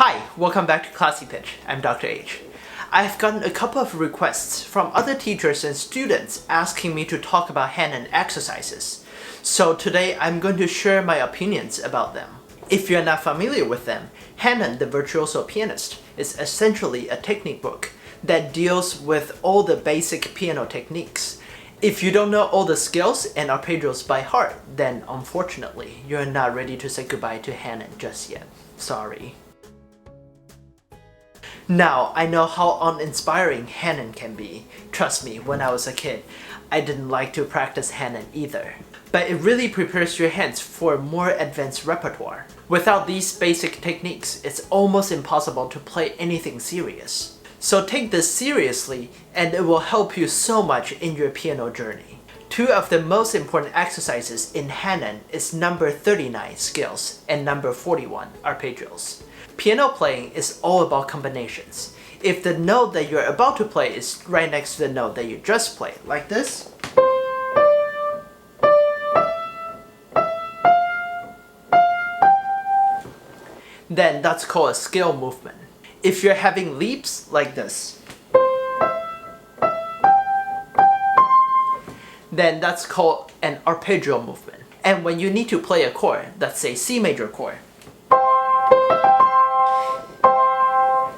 Hi, welcome back to Classy Pitch. I'm Dr. H. I've gotten a couple of requests from other teachers and students asking me to talk about Hanon exercises. So today I'm going to share my opinions about them. If you're not familiar with them, Hanon the Virtuoso Pianist is essentially a technique book that deals with all the basic piano techniques. If you don't know all the scales and arpeggios by heart, then unfortunately, you're not ready to say goodbye to Hanon just yet. Sorry. Now, I know how uninspiring Hanon can be. Trust me, when I was a kid, I didn't like to practice Hanon either. But it really prepares your hands for a more advanced repertoire. Without these basic techniques, it's almost impossible to play anything serious. So take this seriously, and it will help you so much in your piano journey. Two of the most important exercises in Hanon is number 39 scales and number 41 arpeggios. Piano playing is all about combinations. If the note that you're about to play is right next to the note that you just played, like this, then that's called a scale movement. If you're having leaps like this, then that's called an arpeggio movement. And when you need to play a chord, let's say C major chord,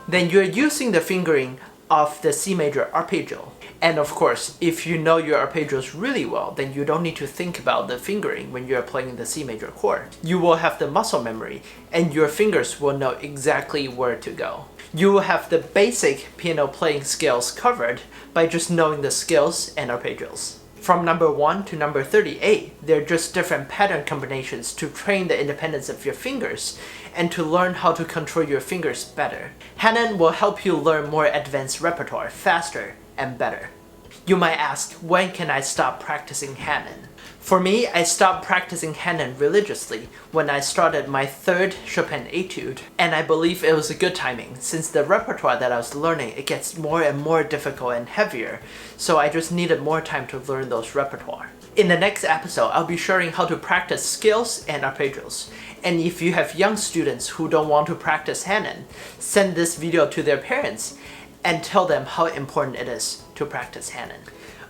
then you're using the fingering of the C major arpeggio. And of course, if you know your arpeggios really well, then you don't need to think about the fingering when you're playing the C major chord. You will have the muscle memory, and your fingers will know exactly where to go. You will have the basic piano playing scales covered by just knowing the scales and arpeggios. From number 1 to number 38, they're just different pattern combinations to train the independence of your fingers and to learn how to control your fingers better. Hanon will help you learn more advanced repertoire faster and better. You might ask, when can I stop practicing Hanon? For me, I stopped practicing Hanon religiously when I started my third Chopin etude, and I believe it was a good timing since the repertoire that I was learning, it gets more and more difficult and heavier, so I just needed more time to learn those repertoire. In the next episode, I'll be sharing how to practice scales and arpeggios. And if you have young students who don't want to practice Hanon, send this video to their parents and tell them how important it is to practice Hanon.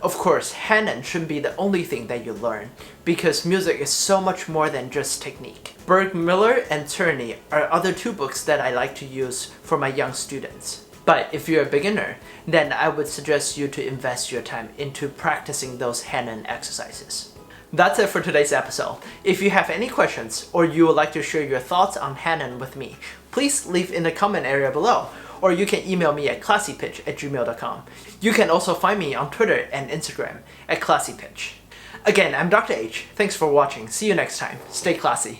Of course, Hanon shouldn't be the only thing that you learn, because music is so much more than just technique. Berg Miller and Czerny are other two books that I like to use for my young students. But if you're a beginner, then I would suggest you to invest your time into practicing those Hanon exercises. That's it for today's episode. If you have any questions or you would like to share your thoughts on Hanon with me, please leave in the comment area below, or you can email me at classypitch@gmail.com. You can also find me on Twitter and Instagram at classypitch. Again, I'm Dr. H. Thanks for watching. See you next time. Stay classy.